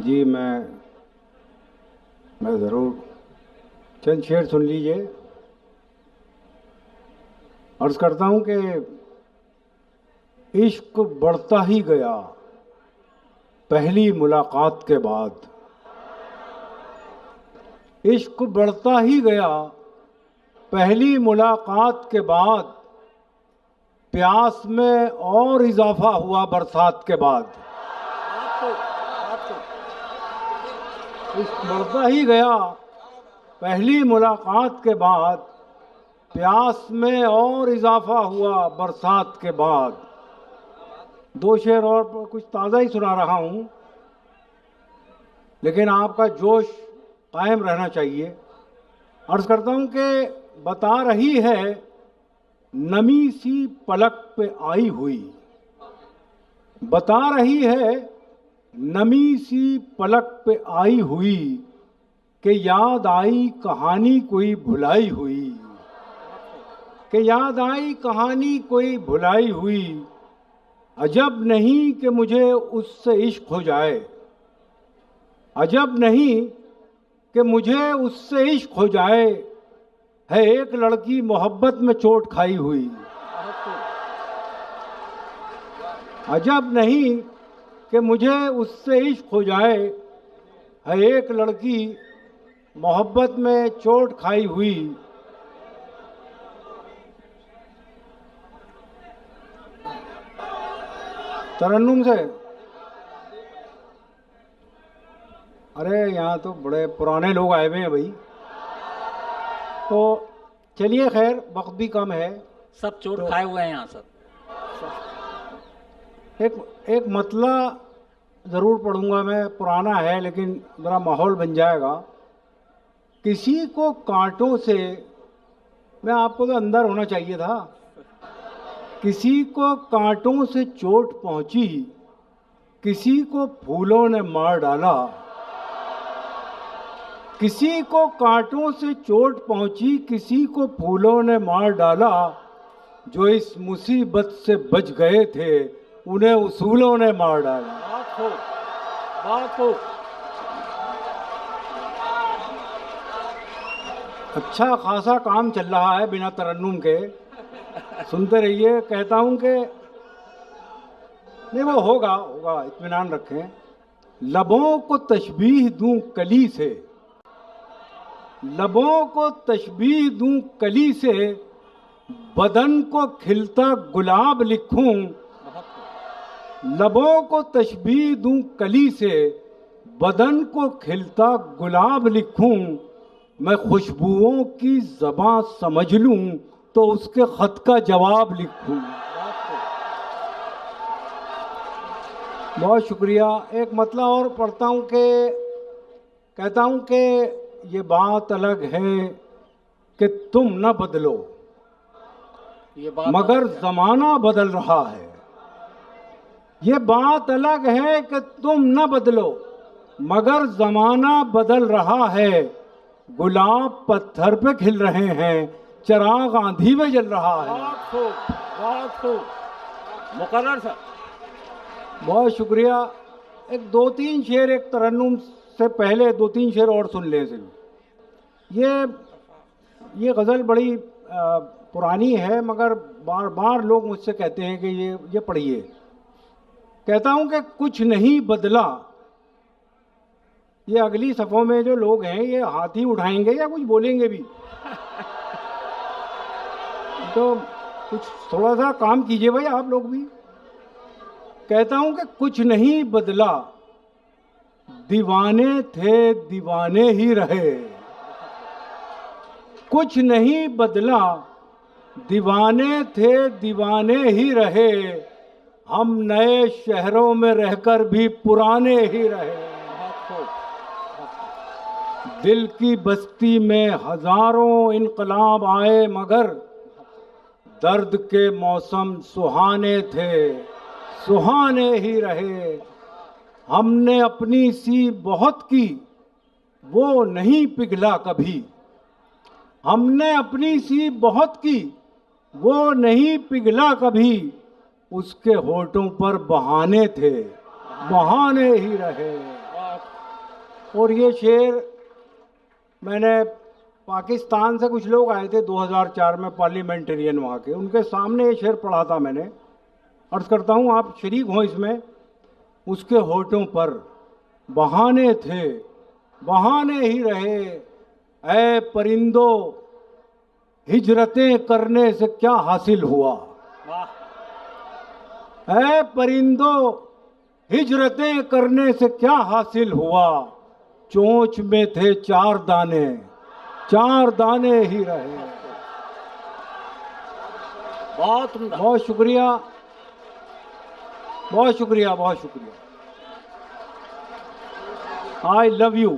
जी मैं ज़रूर चंद शेर सुन लीजिए। अर्ज़ करता हूँ कि इश्क बढ़ता ही गया पहली मुलाकात के बाद। इश्क बढ़ता ही गया पहली मुलाकात के बाद, प्यास में और इजाफा हुआ बरसात के बाद। इश्क बढ़ता ही गया पहली मुलाकात के बाद, प्यास में और इजाफा हुआ बरसात के बाद। दो शेर और कुछ ताज़ा ही सुना रहा हूँ, लेकिन आपका जोश कायम रहना चाहिए। अर्ज़ करता हूँ कि बता रही है नमी सी पलक पे आई हुई, बता रही है नमी सी पलक पे आई हुई, कि याद आई कहानी कोई भुलाई हुई, कि याद आई कहानी कोई भुलाई हुई। अजब नहीं कि मुझे उससे इश्क हो जाए, अजब नहीं कि मुझे उससे इश्क हो जाए, है एक लड़की मोहब्बत में चोट खाई हुई। अजब नहीं कि मुझे उससे इश्क हो जाए, है एक लड़की मोहब्बत में चोट खाई हुई। तरन्नुम से, अरे यहाँ तो बड़े पुराने लोग आए हुए हैं भाई। तो चलिए, खैर वक्त भी कम है। सब चोट तो खाए हुए हैं यहाँ सब। एक मतला ज़रूर पढ़ूंगा मैं, पुराना है लेकिन ज़रा माहौल बन जाएगा। किसी को कांटों से, मैं आपको तो अंदर होना चाहिए था। किसी को कांटों से चोट पहुंची, किसी को फूलों ने मार डाला। किसी को कांटों से चोट पहुंची, किसी को फूलों ने मार डाला। जो इस मुसीबत से बच गए थे, उन्हें उसूलों ने मार डाला। बहुत खूब, बहुत खूब। अच्छा खासा काम चल रहा है बिना तरन्नुम के, सुनते रहिए। कहता हूं कि नहीं, वो होगा होगा, इत्मीनान रखें। लबों को तशबीह दूं कली से, लबों को तशबीह दूं कली से, बदन को खिलता गुलाब लिखूं। लबों को तशबीह दूं कली से, बदन को खिलता गुलाब लिखूं। मैं खुशबुओं की ज़बां समझ लूं, तो उसके खत का जवाब लिखूं। बहुत शुक्रिया। एक मतला और पढ़ता हूं कि कहता हूं कि ये बात अलग है कि तुम न बदलो, ये बात मगर ज़माना बदल रहा है। ये बात अलग है कि तुम न बदलो, मगर ज़माना बदल रहा है। गुलाब पत्थर पे खिल रहे हैं, चिराग आंधी में जल रहा है। बहुत खूब, बहुत खूब। मुकर्रर सर। बहुत शुक्रिया। एक दो तीन शेर, एक तरन्नुम से पहले दो तीन शेर और सुन लें सिर्फ। ये गज़ल बड़ी पुरानी है, मगर बार बार लोग मुझसे कहते हैं कि ये पढ़िए। कहता हूं कि कुछ नहीं बदला। ये अगली सफ़ों में जो लोग हैं, ये हाथी उठाएंगे या कुछ बोलेंगे भी। तो कुछ थोड़ा सा काम कीजिए भाई, आप लोग भी। कहता हूं कि कुछ नहीं बदला, दीवाने थे दीवाने ही रहे। कुछ नहीं बदला, दीवाने थे दीवाने ही रहे। हम नए शहरों में रहकर भी पुराने ही रहे। दिल की बस्ती में हजारों इनकलाब आए, मगर दर्द के मौसम सुहाने थे, सुहाने ही रहे। हमने अपनी सी बहुत की, वो नहीं पिघला कभी। हमने अपनी सी बहुत की, वो नहीं पिघला कभी। उसके होठों पर बहाने थे, बहाने ही रहे। और ये शेर मैंने पाकिस्तान से कुछ लोग आए थे 2004 में, पार्लियामेंटेरियन वहाँ के, उनके सामने ये शेर पढ़ा था मैंने। अर्ज करता हूँ आप शरीक हों इसमें। उसके होठों पर बहाने थे, बहाने ही रहे, ऐ परिंदो हिजरतें करने से क्या हासिल हुआ। ऐ परिंदो हिजरतें करने से क्या हासिल हुआ। चोंच में थे 4 दाने, 4 दाने ही रहे। बहुत उम्दा। बहुत शुक्रिया, बहुत शुक्रिया, बहुत शुक्रिया। I love you.